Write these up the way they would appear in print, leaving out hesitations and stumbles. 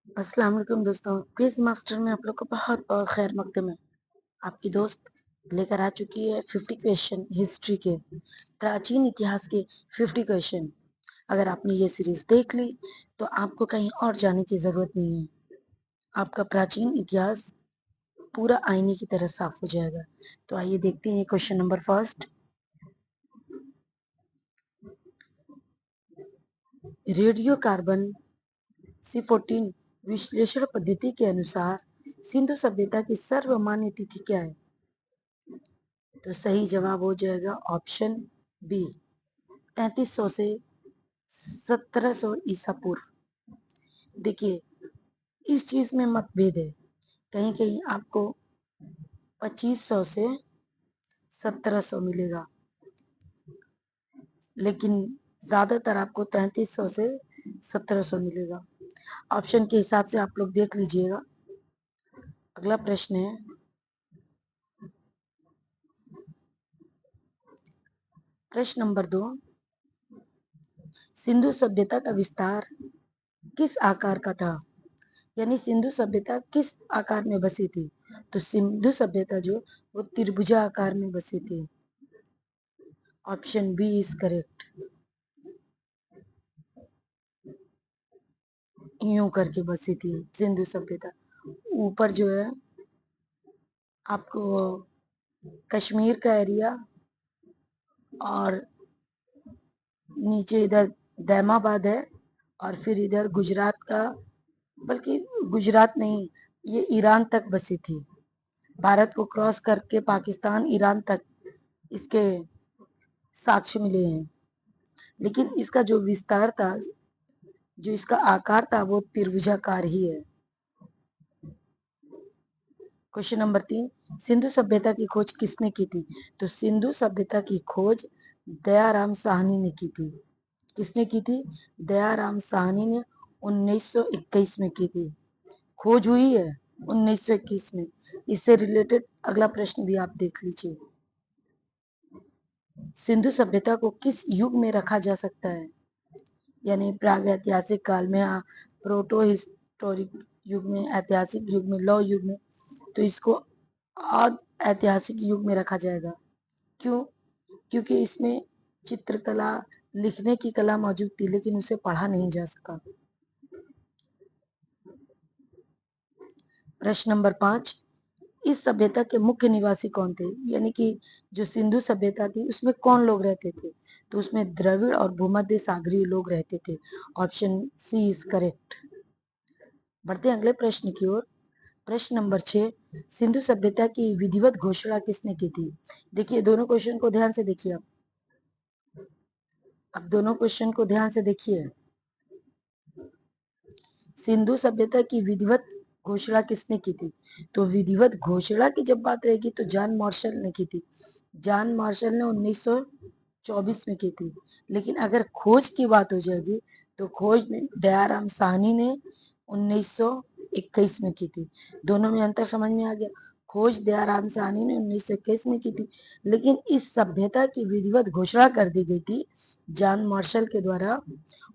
अस्सलाम वालेकुम दोस्तों, क्विज मास्टर में आप लोग का बहुत बहुत खैर मकदम है। आपकी दोस्त लेकर आ चुकी है 50 क्वेश्चन हिस्ट्री के, प्राचीन इतिहास के 50 क्वेश्चन। अगर आपने ये सीरीज देख ली तो आपको कहीं और जाने की जरूरत नहीं है। आपका प्राचीन इतिहास पूरा आईने की तरह साफ हो जाएगा। तो आइए देखते हैं question number first. Radio carbon C14 विश्लेषण पद्धति के अनुसार सिंधु सभ्यता की सर्वमान्य तिथि क्या है? तो सही जवाब हो जाएगा ऑप्शन बी, 3300 से 1700 ईसा पूर्व। देखिए, इस चीज में मतभेद है। कहीं कहीं आपको 2500 से 1700 मिलेगा, लेकिन ज्यादातर आपको 3300 से 1700 मिलेगा। ऑप्शन के हिसाब से आप लोग देख लीजिएगा। अगला प्रश्न है, प्रश्न नंबर 2। सिंधु सभ्यता का विस्तार किस आकार का था? यानी सिंधु सभ्यता किस आकार में बसी थी? तो सिंधु सभ्यता जो वो त्रिभुजा आकार में बसी थी। Option B is correct. यूं करके बसी थी सिंधु सभ्यता। ऊपर जो है आपको कश्मीर का एरिया और नीचे इधर दैमाबाद है, और फिर इधर गुजरात का, बल्कि गुजरात नहीं, ये ईरान तक बसी थी। भारत को क्रॉस करके पाकिस्तान ईरान तक इसके साक्ष्य मिले हैं। लेकिन इसका जो विस्तार था, जो इसका आकार था, वो त्रिभुजाकार ही है। Question number 3। सिंधु सभ्यता की खोज किसने की थी? तो सिंधु सभ्यता की खोज दयाराम साहनी ने की थी। किसने की थी? दयाराम साहनी ने 1921 में की थी। खोज हुई है 1921 में। इससे रिलेटेड अगला प्रश्न भी आप देख लीजिए। सिंधु सभ्यता को किस युग में रखा जा सकता है? यानी प्राग ऐतिहासिक काल में, प्रोटो हिस्टोरिक युग में, ऐतिहासिक युग में, लौ युग में। तो इसको आद ऐतिहासिक युग में रखा जाएगा। क्यों? क्योंकि इसमें चित्रकला, लिखने की कला मौजूद थी, लेकिन उसे पढ़ा नहीं जा सका। प्रश्न नंबर 5। इस सभ्यता के मुख्य निवासी कौन थे? यानी कि जो सिंधु सभ्यता थी उसमें कौन लोग रहते थे? तो उसमें द्रविड़ और भूमध्य सागरीय लोग रहते थे। Option C is correct. बढ़ते हैं अगले प्रश्न की ओर। प्रश्न नंबर 6। सिंधु सभ्यता की विधिवत घोषणा किसने की थी? देखिए, दोनों क्वेश्चन को ध्यान से देखिए। अब दोनों क्वेश्चन को ध्यान से देखिए। सिंधु सभ्यता की विधिवत घोषणा किसने की थी? तो विधिवत घोषणा की जब बात रहेगी तो जॉन मार्शल ने की थी। जॉन मार्शल ने 1924 में की थी। लेकिन अगर खोज की बात हो जाएगी तो खोज दयाराम साहनी ने 1921 में की थी। दोनों में अंतर समझ में आ गया। खोज दयाराम साहनी ने 1921 में की थी, लेकिन इस सभ्यता की विधिवत घोषणा कर दी गई थी जॉन मार्शल के द्वारा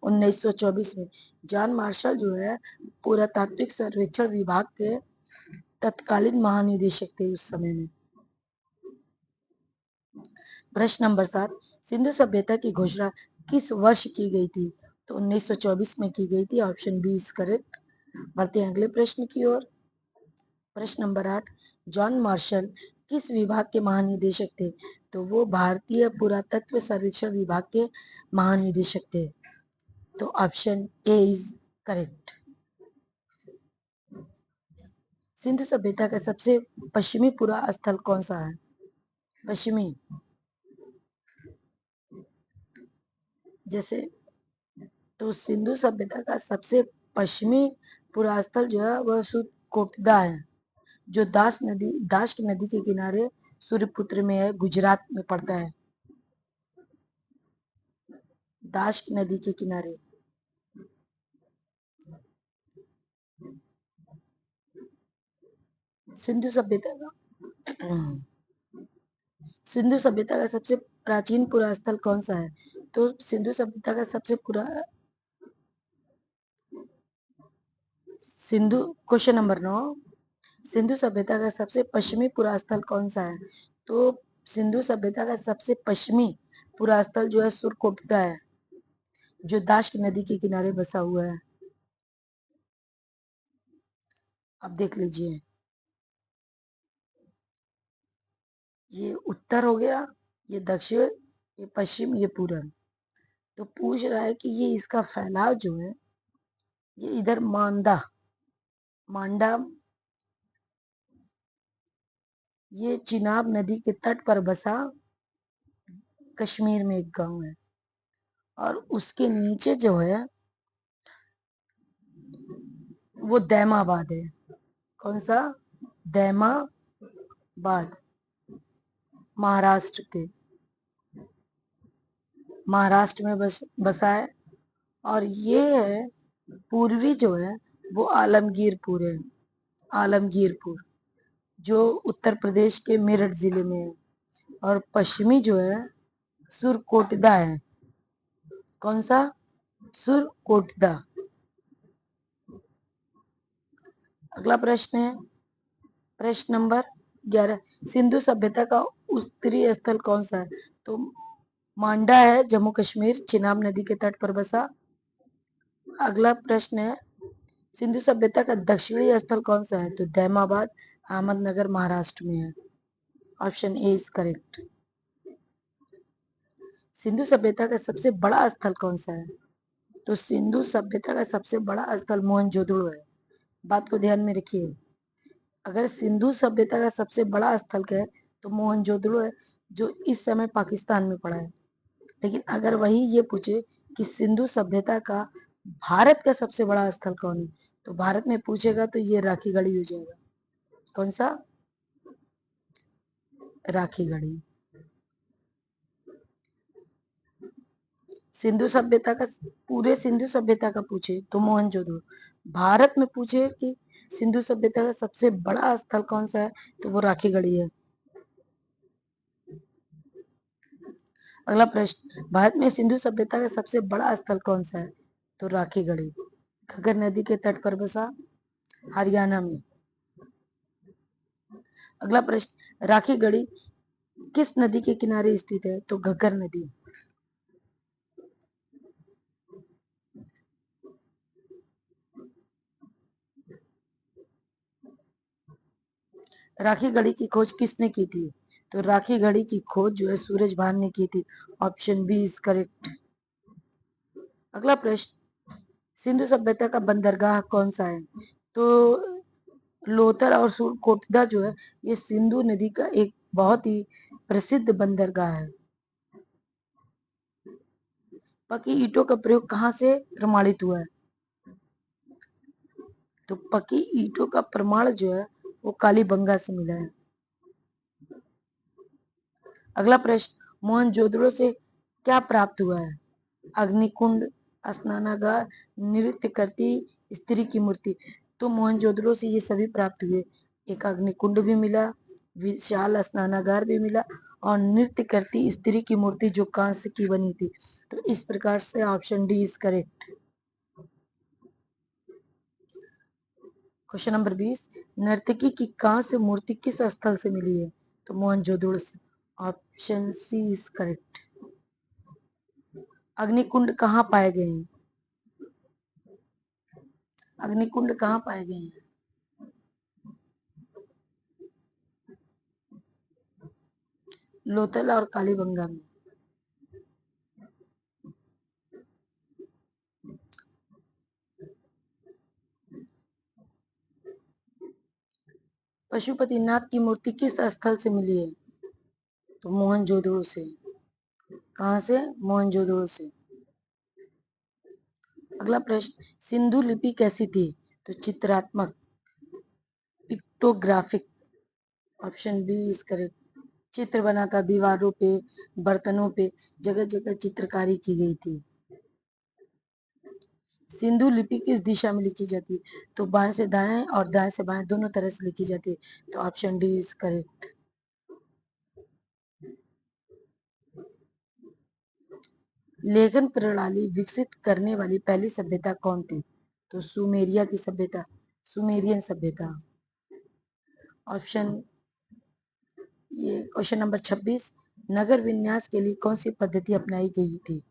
1924 में। जॉन मार्शल जो है पुरातात्विक सर्वेक्षण विभाग के तत्कालीन महानिदेशक थे उस समय में। प्रश्न नंबर 7। सिंधु सभ्यता की घोषणा किस वर्ष की गई थी? तो 1924 में की गई थी। Option B is correct. बढ़ते हैं अगले प्रश्न की ओर। प्रश्न नंबर 8। जॉन मार्शल किस विभाग के महानिदेशक थे? तो वो भारतीय पुरातत्व सर्वेक्षण विभाग के महानिदेशक थे। तो option A is correct. Sindhu सभ्यता का सबसे पश्चिमी पुरा स्थल कौन सा है? पश्चिमी, जैसे, तो सिंधु सभ्यता का सबसे पश्चिमी पुरा स्थल जो है वह कोटदा है, जो दाश की नदी के किनारे सूर्यपुत्र में है, गुजरात में पड़ता है। दाश की नदी के किनारे। सिंधु सभ्यता का सिंधु सभ्यता का सबसे प्राचीन पुरा स्थल कौन सा है? तो सिंधु सभ्यता का सबसे सिंधु, क्वेश्चन नंबर 9, सिंधु सभ्यता का सबसे पश्चिमी पुरास्थल कौन सा है? तो सिंधु सभ्यता का सबसे पश्चिमी पुरास्थल जो है सुरकोटदा है, जो दाश्त नदी के किनारे बसा हुआ है। अब देख लीजिए, ये उत्तर हो गया, ये दक्षिण, ये पश्चिम, ये पूरब। तो पूछ रहा है कि ये इसका फैलाव जो है ये इधर मांडा, ये चिनाब नदी के तट पर बसा कश्मीर में एक गांव है, और उसके नीचे जो है वो दैमाबाद है। कौन सा? दैमाबाद, महाराष्ट्र के, महाराष्ट्र में बसा है। और ये है पूर्वी जो है वो आलमगीरपुर है, आलमगीरपुर, जो उत्तर प्रदेश के मेरठ जिले में है। और पश्चिमी जो है सुरकोटदा है। कौन सा? सुरकोटदा। अगला प्रश्न है प्रश्न नंबर 11, सिंधु सभ्यता का उत्तरी स्थल कौन सा है? तो मांडा है, जम्मू कश्मीर, चिनाब नदी के तट पर बसा। अगला प्रश्न है सिंधु सभ्यता का दक्षिणी स्थल कौन सा है? तो दैमाबाद, अहमदनगर, महाराष्ट्र में है। Option A is correct. Sindhu सभ्यता का सबसे बड़ा स्थल कौन सा है? तो सिंधु सभ्यता का सबसे बड़ा स्थल मोहनजोदड़ो है। बात को ध्यान में रखिए, अगर सिंधु सभ्यता का सबसे बड़ा स्थल क्या है तो मोहनजोदड़ो है, जो इस समय पाकिस्तान में पड़ा है। लेकिन अगर वही ये पूछे कि सिंधु सभ्यता का भारत का सबसे बड़ा स्थल कौन है, तो भारत में पूछेगा तो ये राखी गढ़ी हो जाएगा। कौन सा? राखी गढ़ी। सिंधु सभ्यता का, पूरे सिंधु सभ्यता का पूछे तो मोहनजोदड़ो। भारत में पूछे कि सिंधु सभ्यता का सबसे बड़ा स्थल कौन सा है, तो वो राखी गढ़ी है। अगला प्रश्न, भारत में सिंधु सभ्यता का सबसे बड़ा स्थल कौन सा है? तो राखी गढ़ी, घग्गर नदी के तट पर बसा, हरियाणा में। अगला प्रश्न, राखी गढ़ी किस नदी के किनारे स्थित है? तो घग्गर नदी। राखी गढ़ी की खोज किसने की थी? तो राखी गढ़ी की खोज जो है सूरज भान ने की थी। Option B is correct. अगला प्रश्न, सिंधु सभ्यता का बंदरगाह कौन सा है? तो लोथल और सुरकोटदा जो है ये सिंधु नदी का एक बहुत ही प्रसिद्ध बंदरगाह है। पकी ईंटों का प्रयोग कहाँ से प्रमाणित हुआ है? तो पकी ईंटों का प्रमाण जो है वो कालीबंगा से मिला है। अगला प्रश्न, मोहनजोदड़ो से क्या प्राप्त हुआ है? अग्निकुंड, स्नानागार, नृत्य करती स्त्री की मूर्ति। तो मोहनजोदड़ो से ये सभी प्राप्त हुए। एक अग्निकुंड भी मिला, विशाल स्नानागार भी मिला, और नृत्य करती स्त्री की मूर्ति जो कांस्य की बनी थी। तो इस प्रकार से option D is correct. Question number 20, नर्तकी की कांस्य मूर्ति किस स्थल से मिली है? तो मोहनजोदड़ो से। Option C is correct. अग्निकुंड कहाँ पाए गए हैं? अग्निकुंड कहाँ पाए गए हैं? लोथल और कालीबंगा में। पशुपतिनाथ की मूर्ति किस स्थल से मिली है? तो मोहनजोदड़ो से। कहाँ से? मोहनजोदड़ो से। अगला प्रश्न, सिंधु लिपि कैसी थी? तो चित्रात्मक, pictographic. Option B is correct. चित्र बना था दीवारों पे, बर्तनों पे, जगह जगह चित्रकारी की गई थी। सिंधु लिपि किस दिशा में लिखी जाती है? तो बाएं से दाएं और दाएं से बाएं दोनों तरह से लिखी जाती है। तो ऑप्शन डी इज करेक्ट। लेखन प्रणाली विकसित करने वाली पहली सभ्यता कौन थी? तो सुमेरिया की सभ्यता, सुमेरियन सभ्यता। ऑप्शन ये क्वेश्चन नंबर 26, नगर विन्यास के लिए कौन सी पद्धति अपनाई गई थी?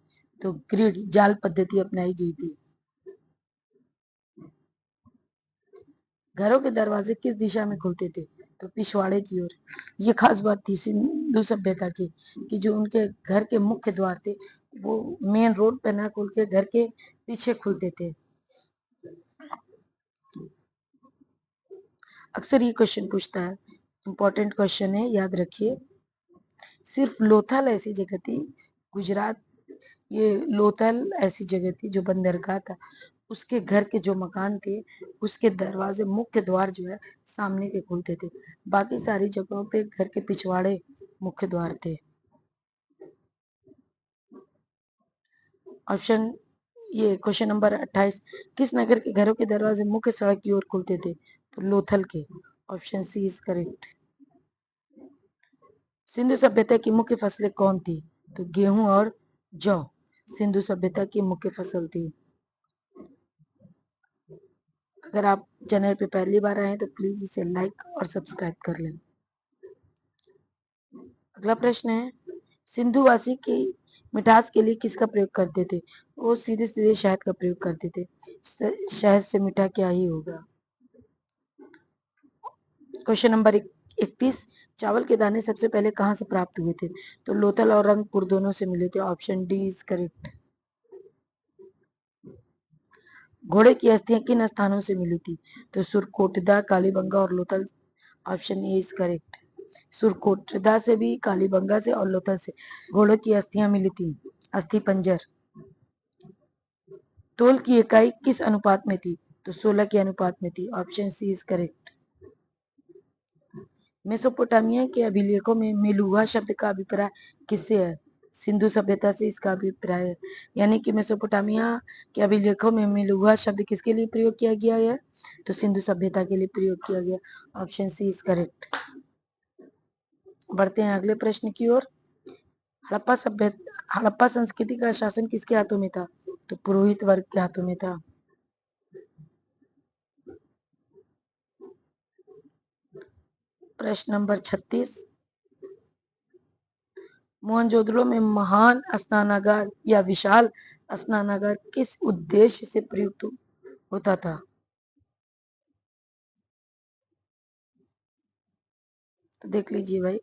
तो ग्रिड, जाल पद्धति अपनाई गई थी। घरों के दरवाजे किस दिशा में खुलते थे? तो पिछवाड़े की ओर। ये खास बात थी सिंधु सभ्यता की कि जो उनके घर के मुख्य द्वार थे वो मेन रोड पे ना खुल के घर के पीछे खुलते थे। अक्सर ये क्वेश्चन पूछता है, इंपॉर्टेंट क्वेश्चन है, याद रखिए। सिर्फ लोथल ऐसी जगह थी गुजरात, ये लोथल ऐसी जगह थी जो बंदरगाह था, उसके घर के जो मकान थे उसके दरवाजे मुख्य द्वार जो है सामने के खुलते थे, बाकी सारी जगहों पे घर के पिछवाड़े मुख्य द्वार थे। ऑप्शन ये क्वेश्चन नंबर 28, किस नगर के घरों के दरवाजे मुख्य सड़क की ओर खुलते थे? तो लोथल के। Option C is correct. Sindhu सभ्यता की मुख्य फसलें कौन थी? तो गेहूं और जौ सिंधु सभ्यता की मुख्य फसल थी। अगर आप चैनल पे पहली बार आए तो प्लीज इसे लाइक और सब्सक्राइब कर लें। अगला प्रश्न है, सिंधुवासी की मिठास के लिए किसका प्रयोग करते थे? वो सीधे सीधे शहद का प्रयोग करते थे, शहद से मीठा क्या ही होगा। क्वेश्चन नंबर 31, चावल के दाने सबसे पहले कहां से प्राप्त हुए थे? तो लोथल और रंगपुर दोनों से मिले थे। Option D is correct. घोड़े की अस्थियां किन स्थानों से मिली थी? तो सुरकोटदा, कालीबंगा और Lothal. Option A is correct. Surkotada से भी, कालीबंगा से और लोथल से घोड़ों की अस्थियां मिली थी, अस्थि पंजर। तोल की इकाई किस अनुपात में थी? तो 16 के अनुपात में थी। Option C is correct. Mesopotamia के अभिलेखों में मेलुहा शब्द का अभिप्राय किससे है? सिंधु सभ्यता से इसका अभिप्राय है, यानी कि मेसोपोटामिया के अभिलेखों में मेलुहा शब्द किसके लिए प्रयोग किया गया है? तो सिंधु सभ्यता के लिए प्रयोग किया गया। Option C is correct. बढ़ते हैं अगले प्रश्न की ओर। हड़प्पा संस्कृति का शासन किसके हाथों में था? तो पुरोहित वर्ग के हाथों में था। प्रश्न नंबर 36, मोहनजोदड़ो में महान स्नानागार या विशाल स्नानागार किस उद्देश्य से प्रयुक्त होता था? तो देख लीजिए भाई,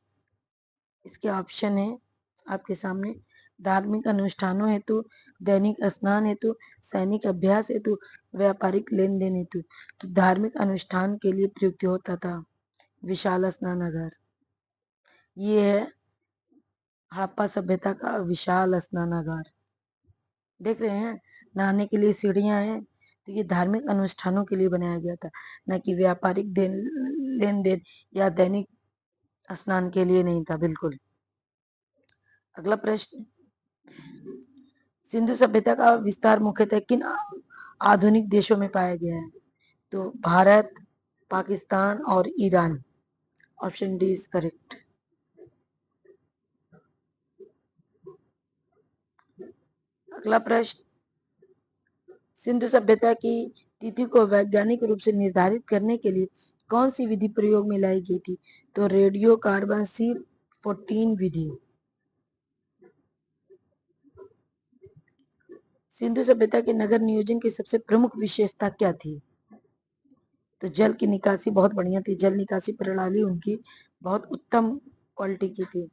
इसके ऑप्शन है आपके सामने। धार्मिक अनुष्ठानों हेतु, दैनिक स्नान हेतु, सैनिक अभ्यास हेतु, व्यापारिक लेन देन हेतु। तो धार्मिक अनुष्ठान के लिए प्रयुक्त होता था विशाल स्नानागार। ये है हड़प्पा सभ्यता का विशाल स्नानागार। देख रहे हैं, नहाने के लिए सीढ़ियां हैं, तो ये धार्मिक अनुष्ठानों के लिए बनाया गया था, न कि व्यापारिक लेन देन या दैनिक स्नान के लिए नहीं था, बिल्कुल। अगला प्रश्न, सिंधु सभ्यता का विस्तार मुख्यतः किन आधुनिक देशों में पाया गया है? तो भारत, पाकिस्तान और Iran. Option D is correct. अगला प्रश्न, सिंधु सभ्यता की तिथि को वैज्ञानिक रूप से निर्धारित करने के लिए कौन सी विधि प्रयोग में लाई गई थी? तो रेडियो कार्बन 14 विधि। सिंधु सभ्यता के नगर नियोजन की सबसे प्रमुख विशेषता क्या थी? तो जल की निकासी बहुत बढ़िया थी, जल निकासी प्रणाली उनकी बहुत उत्तम क्वालिटी की थी।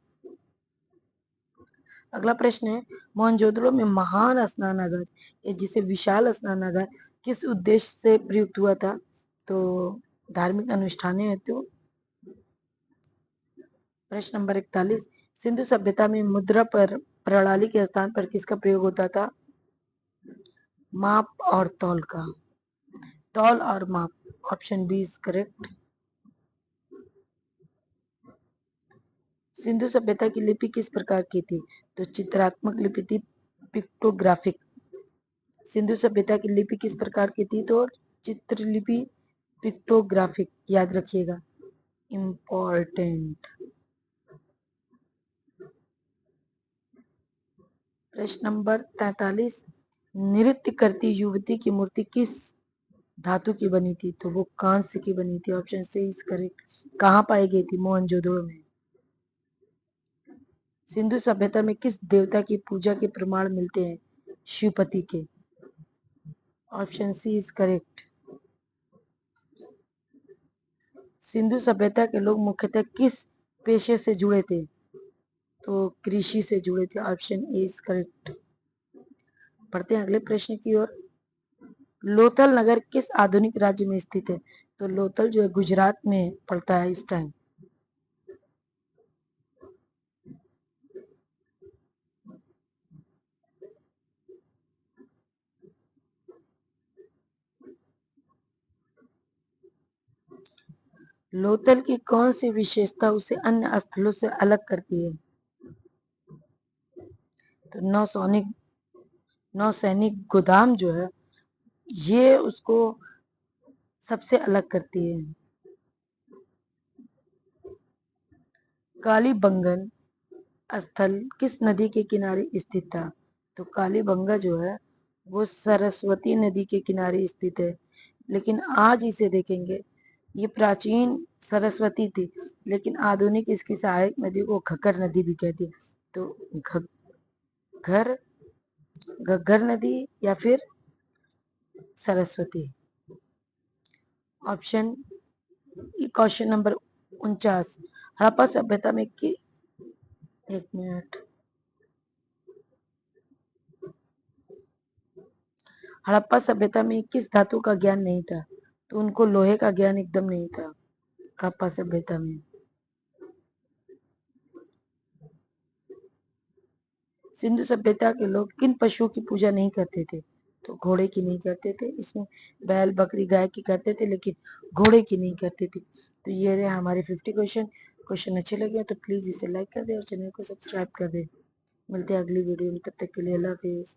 अगला प्रश्न है, मोहनजोदड़ो में महान स्नानागार जिसे विशाल स्नानागार किस उद्देश्य से प्रयुक्त हुआ था? तो धार्मिक अनुष्ठान हेतु। प्रश्न नंबर 41, सिंधु सभ्यता में मुद्रा पर प्रणाली के स्थान पर किसका प्रयोग होता था? माप और तौल का, तौल और माप। Option B is correct. Sindhu सभ्यता की लिपि किस प्रकार की थी? तो चित्रात्मक लिपि थी, पिक्टोग्राफिक। सिंधु सभ्यता की लिपि किस प्रकार की थी? तो चित्रलिपि, पिक्टोग्राफिक, याद रखिएगा, इंपॉर्टेंट। प्रश्न नंबर 43, नृत्य करती युवती की मूर्ति किस धातु की बनी थी, तो वो कांस्य की बनी थी। Option C is correct. कहाँ पाई गई थी? मोहनजोदड़ो में। सिंधु सभ्यता में किस देवता की पूजा के प्रमाण मिलते हैं? शिवपति के। Option C is correct. Sindhu सभ्यता के लोग मुख्यतः किस पेशे से जुड़े थे? तो कृषि से जुड़े थे। Option A is correct. बढ़ते हैं अगले प्रश्न की ओर। लोथल नगर किस आधुनिक राज्य में स्थित है? तो लोथल जो है गुजरात में पड़ता है इस टाइम। लोथल की कौन सी विशेषता उसे अन्य स्थलों से अलग करती है? तो नौसैनिक गोदाम जो है ये उसको सबसे अलग करती है। कालीबंगन स्थल किस नदी के किनारे स्थित था? तो कालीबंगा जो है वो सरस्वती नदी के किनारे स्थित है। लेकिन आज इसे देखेंगे, ये प्राचीन सरस्वती थी, लेकिन आधुनिक इसकी सहायक नदी को घग्गर नदी भी कहती है। तो घग्गर घग्गर नदी या फिर Saraswati. Option question number 49। Harappa सभ्यता में कि एक मिनट। हड़प्पा सभ्यता में किस धातु का ज्ञान नहीं था? तो उनको लोहे का ज्ञान एकदम नहीं था हड़प्पा सभ्यता में। सिंधु सभ्यता के लोग किन पशुओं की पूजा नहीं करते थे? तो घोड़े की नहीं करते थे। इसमें बैल बकरी गाय की करते थे, लेकिन घोड़े की नहीं करते थे। तो ये रहे हमारे 50 क्वेश्चन। क्वेश्चन अच्छे लगे तो प्लीज इसे लाइक कर दे और चैनल को सब्सक्राइब कर दे। मिलते हैं अगली वीडियो में, तब तक के लिए अल्लाह हाफिज।